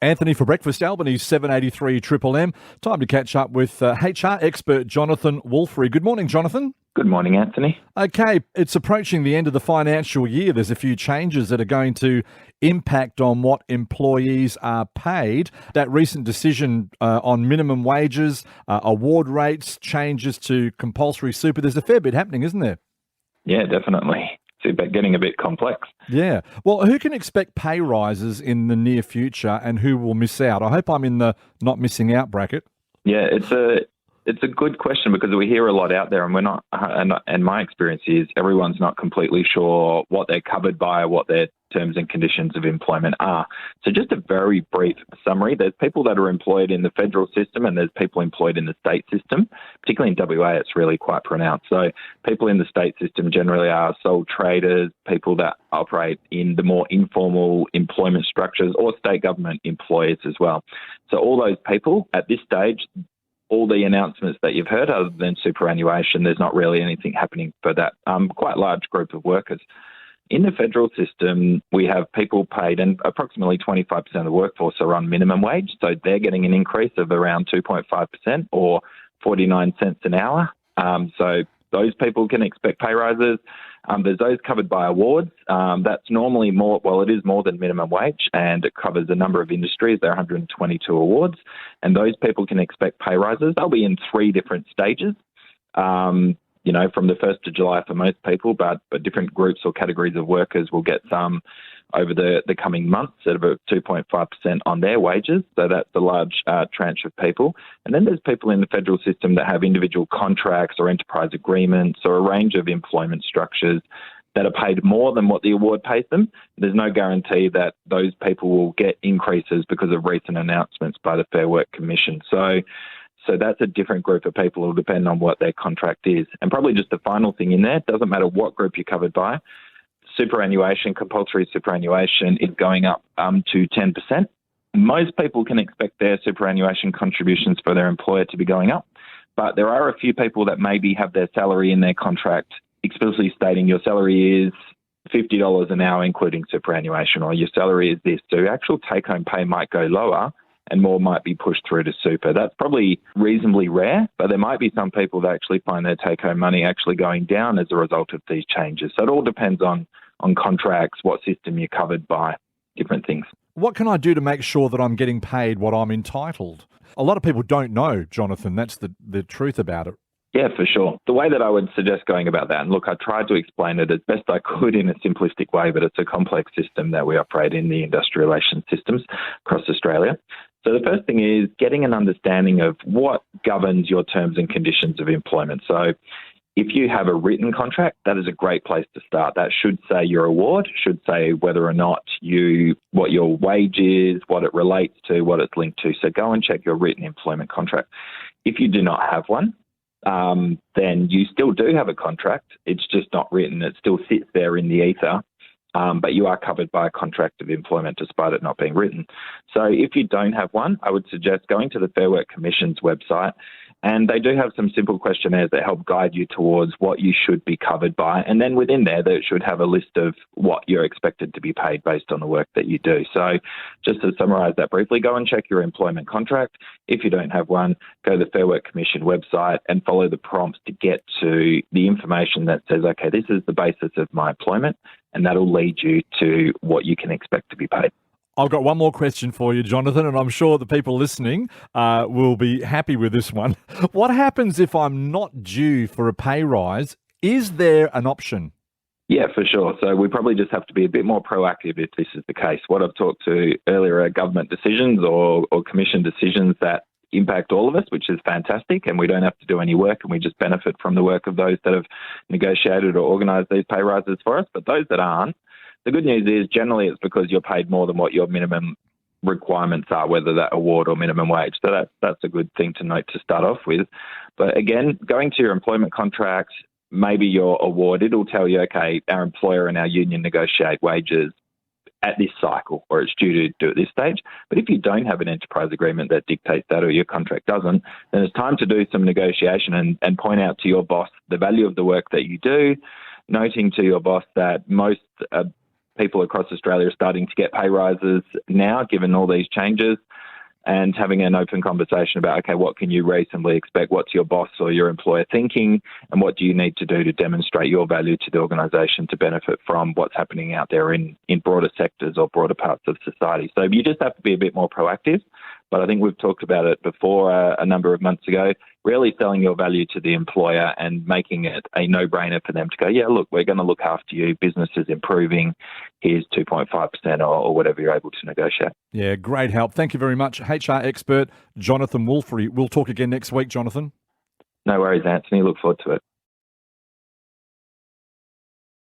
Anthony for breakfast, Albany's 783 Triple M. Time to catch up with HR expert Jonathan Wolfrey. Good morning, Jonathan. Good morning, Anthony. Okay, it's approaching the end of the financial year. There's a few changes that are going to impact on what employees are paid. That recent decision on minimum wages, award rates, changes to compulsory super, there's a fair bit happening, isn't there? Yeah, definitely. It's getting a bit complex. Yeah. Well, who can expect pay rises in the near future and who will miss out? I hope I'm in the not missing out bracket. Yeah, it's a good question because we hear a lot out there, and we're not. And my experience is everyone's not completely sure what they're covered by, what their terms and conditions of employment are. So just a very brief summary. There's people that are employed in the federal system and there's people employed in the state system. Particularly in WA, it's really quite pronounced. So people in the state system generally are sole traders, people that operate in the more informal employment structures, or state government employers as well. So all those people at this stage, all the announcements that you've heard other than superannuation, there's not really anything happening for that quite large group of workers. In the federal system, we have people paid, and approximately 25% of the workforce are on minimum wage, so they're getting an increase of around 2.5% or 49 cents an hour. So those people can expect pay rises. There's those covered by awards. That's normally more, well, it is more than minimum wage, and it covers a number of industries. There are 122 awards, and those people can expect pay rises. They'll be in three different stages. From the 1st of July for most people, but different groups or categories of workers will get some over the coming months at about 2.5% on their wages. So that's a large tranche of people. And then there's people in the federal system that have individual contracts or enterprise agreements or a range of employment structures that are paid more than what the award pays them. There's no guarantee that those people will get increases because of recent announcements by the Fair Work Commission. So that's a different group of people. It will depend on what their contract is. And probably just the final thing in there, it doesn't matter what group you're covered by, superannuation, compulsory superannuation is going up to 10%. Most people can expect their superannuation contributions for their employer to be going up, but there are a few people that maybe have their salary in their contract explicitly stating your salary is $50 an hour including superannuation, or your salary is this. So your actual take-home pay might go lower and more might be pushed through to super. That's probably reasonably rare, but there might be some people that actually find their take-home money actually going down as a result of these changes. So it all depends on contracts, what system you're covered by, different things. What can I do to make sure that I'm getting paid what I'm entitled? A lot of people don't know, Jonathan. That's the truth about it. Yeah, for sure. The way that I would suggest going about that, and look, I tried to explain it as best I could in a simplistic way, but it's a complex system that we operate in, the industrial relations systems across Australia. So the first thing is getting an understanding of what governs your terms and conditions of employment. So if you have a written contract, that is a great place to start. That should say your award, should say whether or not what your wage is, what it relates to, what it's linked to. So go and check your written employment contract. If you do not have one, then you still do have a contract. It's just not written. It still sits there in the ether. But you are covered by a contract of employment despite it not being written. So if you don't have one, I would suggest going to the Fair Work Commission's website, and they do have some simple questionnaires that help guide you towards what you should be covered by. And then within there, they should have a list of what you're expected to be paid based on the work that you do. So just to summarise that briefly, go and check your employment contract. If you don't have one, go to the Fair Work Commission website and follow the prompts to get to the information that says, okay, this is the basis of my employment, and that'll lead you to what you can expect to be paid. I've got one more question for you, Jonathan, and I'm sure the people listening will be happy with this one. What happens if I'm not due for a pay rise? Is there an option? Yeah, for sure. So we probably just have to be a bit more proactive if this is the case. What I've talked to earlier are government decisions or commission decisions that impact all of us, which is fantastic, and we don't have to do any work, and we just benefit from the work of those that have negotiated or organised these pay rises for us. But those that aren't, the good news is generally it's because you're paid more than what your minimum requirements are, whether that award or minimum wage. So that's a good thing to note to start off with. But again, going to your employment contract, maybe your award, it'll tell you, okay, our employer and our union negotiate wages at this cycle, or it's due to do at this stage. But if you don't have an enterprise agreement that dictates that, or your contract doesn't, then it's time to do some negotiation and point out to your boss the value of the work that you do, noting to your boss that most people across Australia are starting to get pay rises now, given all these changes, and having an open conversation about, okay, what can you reasonably expect? What's your boss or your employer thinking? And what do you need to do to demonstrate your value to the organisation to benefit from what's happening out there in broader sectors or broader parts of society? So you just have to be a bit more proactive. But I think we've talked about it before a number of months ago, really selling your value to the employer and making it a no-brainer for them to go, yeah, look, we're going to look after you. Business is improving. Here's 2.5% or whatever you're able to negotiate. Yeah, great help. Thank you very much. HR expert Jonathan Wolfrey. We'll talk again next week, Jonathan. No worries, Anthony. Look forward to it.